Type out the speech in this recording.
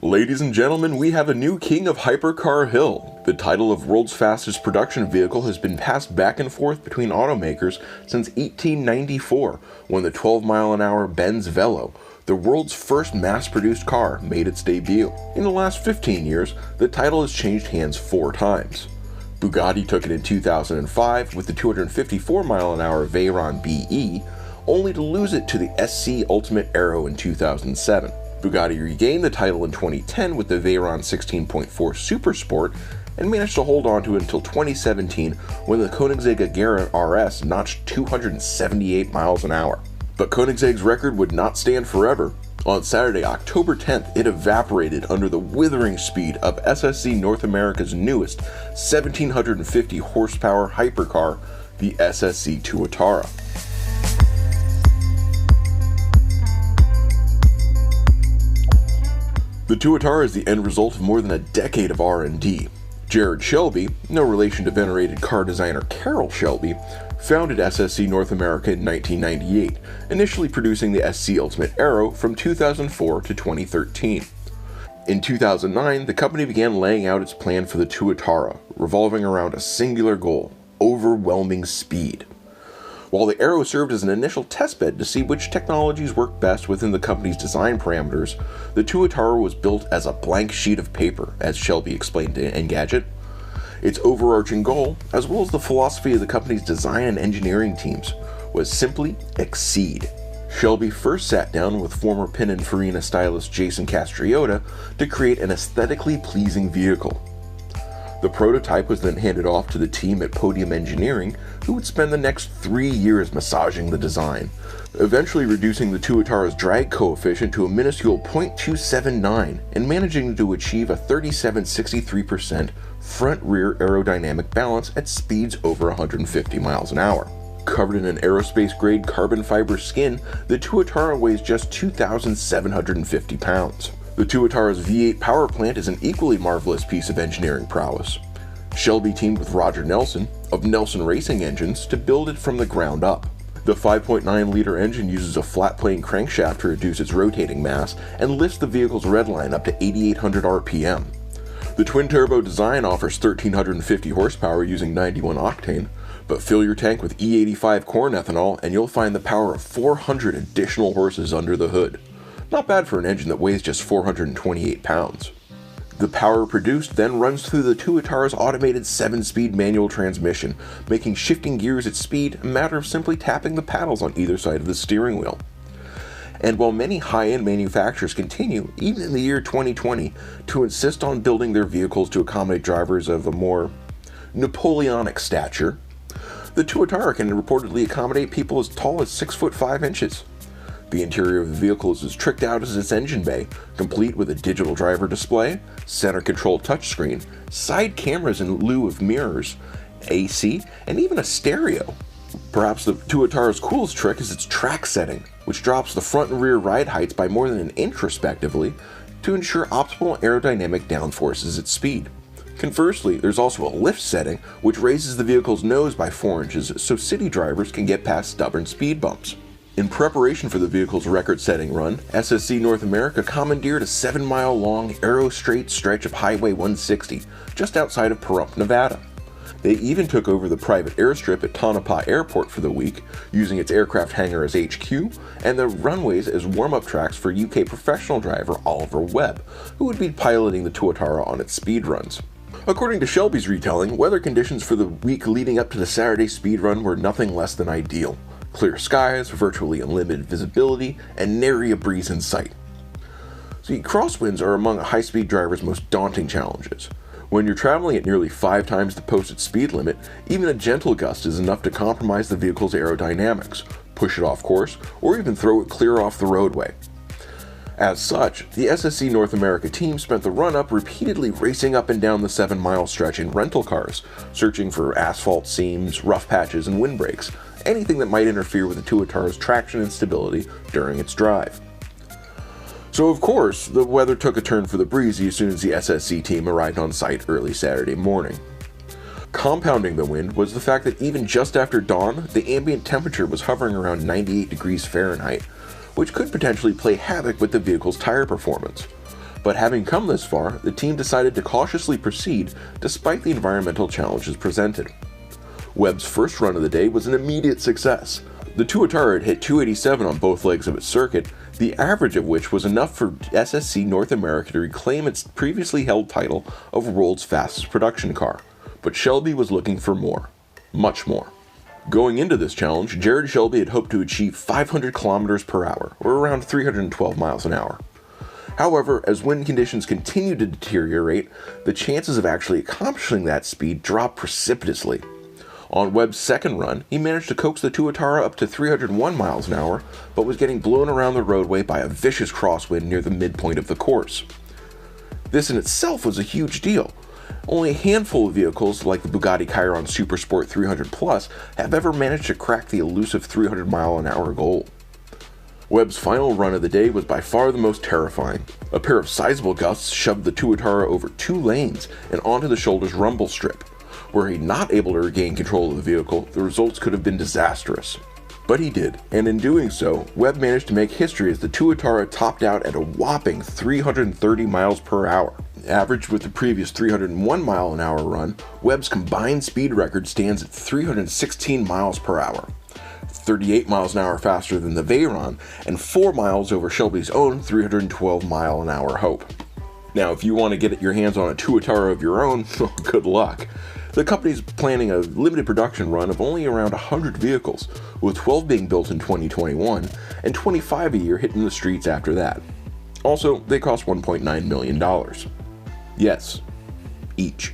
Ladies and gentlemen, we have a new king of hypercar hill. The title of world's fastest production vehicle has been passed back and forth between automakers since 1894, when the 12-mile-an-hour Benz Velo, the world's first mass-produced car, made its debut. In the last 15 years, the title has changed hands 4 times. Bugatti took it in 2005 with the 254-mile-an-hour Veyron BE, only to lose it to the SC Ultimate Aero in 2007. Bugatti regained the title in 2010 with the Veyron 16.4 Super Sport and managed to hold on to it until 2017 when the Koenigsegg Agera RS notched 278 miles an hour. But Koenigsegg's record would not stand forever. On Saturday, October 10th, it evaporated under the withering speed of SSC North America's newest 1750 horsepower hypercar, the SSC Tuatara. The Tuatara is the end result of more than a decade of R&D. Jared Shelby, no relation to venerated car designer Carroll Shelby, founded SSC North America in 1998, initially producing the SC Ultimate Aero from 2004 to 2013. In 2009, the company began laying out its plan for the Tuatara, revolving around a singular goal: overwhelming speed. While the Aero served as an initial testbed to see which technologies work best within the company's design parameters, the Tuatara was built as a blank sheet of paper, as Shelby explained to Engadget. Its overarching goal, as well as the philosophy of the company's design and engineering teams, was simply exceed. Shelby first sat down with former Pininfarina stylist Jason Castriota to create an aesthetically pleasing vehicle. The prototype was then handed off to the team at Podium Engineering, who would spend the next 3 years massaging the design, eventually reducing the Tuatara's drag coefficient to a minuscule 0.279 and managing to achieve a 37-63% front-rear aerodynamic balance at speeds over 150 miles an hour. Covered in an aerospace-grade carbon fiber skin, the Tuatara weighs just 2,750 pounds. The Tuatara's V8 power plant is an equally marvelous piece of engineering prowess. Shelby teamed with Roger Nelson, of Nelson Racing Engines, to build it from the ground up. The 5.9-liter engine uses a flat-plane crankshaft to reduce its rotating mass and lifts the vehicle's redline up to 8,800 RPM. The twin-turbo design offers 1,350 horsepower using 91 octane, but fill your tank with E85 corn ethanol and you'll find the power of 400 additional horses under the hood. Not bad for an engine that weighs just 428 pounds. The power produced then runs through the Tuatara's automated 7-speed manual transmission, making shifting gears at speed a matter of simply tapping the paddles on either side of the steering wheel. And while many high-end manufacturers continue, even in the year 2020, to insist on building their vehicles to accommodate drivers of a more Napoleonic stature, the Tuatara can reportedly accommodate people as tall as 6'5" inches. The interior of the vehicle is as tricked out as its engine bay, complete with a digital driver display, center control touchscreen, side cameras in lieu of mirrors, AC, and even a stereo. Perhaps the Tuatara's coolest trick is its track setting, which drops the front and rear ride heights by more than an inch respectively to ensure optimal aerodynamic downforces at speed. Conversely, there's also a lift setting, which raises the vehicle's nose by 4 inches so city drivers can get past stubborn speed bumps. In preparation for the vehicle's record-setting run, SSC North America commandeered a 7-mile-long aero-straight stretch of Highway 160 just outside of Pahrump, Nevada. They even took over the private airstrip at Tonopah Airport for the week, using its aircraft hangar as HQ and the runways as warm-up tracks for UK professional driver Oliver Webb, who would be piloting the Tuatara on its speed runs. According to Shelby's retelling, weather conditions for the week leading up to the Saturday speed run were nothing less than ideal. Clear skies, virtually unlimited visibility, and nary a breeze in sight. See, crosswinds are among a high-speed driver's most daunting challenges. When you're traveling at nearly 5 times the posted speed limit, even a gentle gust is enough to compromise the vehicle's aerodynamics, push it off course, or even throw it clear off the roadway. As such, the SSC North America team spent the run-up repeatedly racing up and down the 7-mile stretch in rental cars, searching for asphalt seams, rough patches, and windbreaks, anything that might interfere with the Tuatara's traction and stability during its drive. So of course, the weather took a turn for the breezy as soon as the SSC team arrived on site early Saturday morning. Compounding the wind was the fact that even just after dawn, the ambient temperature was hovering around 98 degrees Fahrenheit, which could potentially play havoc with the vehicle's tire performance. But having come this far, the team decided to cautiously proceed despite the environmental challenges presented. Webb's first run of the day was an immediate success. The tuatara had hit 287 on both legs of its circuit, the average of which was enough for SSC North America to reclaim its previously held title of world's fastest production car. But Shelby was looking for more. Much more. Going into this challenge, Jared Shelby had hoped to achieve 500 kilometers per hour, or around 312 miles an hour. However, as wind conditions continued to deteriorate, the chances of actually accomplishing that speed dropped precipitously. On Webb's second run, he managed to coax the tuatara up to 301 miles an hour, but was getting blown around the roadway by a vicious crosswind near the midpoint of the course. This in itself was a huge deal. Only a handful of vehicles, like the Bugatti Chiron Supersport 300 Plus, have ever managed to crack the elusive 300 mile an hour goal. Webb's final run of the day was by far the most terrifying. A pair of sizable gusts shoved the tuatara over 2 lanes and onto the shoulder's rumble strip. Were he not able to regain control of the vehicle, the results could have been disastrous. But he did, and in doing so, Webb managed to make history as the tuatara topped out at a whopping 330 miles per hour. Averaged with the previous 301 mile an hour run, Webb's combined speed record stands at 316 miles per hour. 38 miles an hour faster than the Veyron, and 4 miles over Shelby's own 312 mile an hour Hope. Now, if you want to get your hands on a tuatara of your own, well, good luck. The company's planning a limited production run of only around 100 vehicles, with 12 being built in 2021 and 25 a year hitting the streets after that. Also, they cost $1.9 million. Yes, each.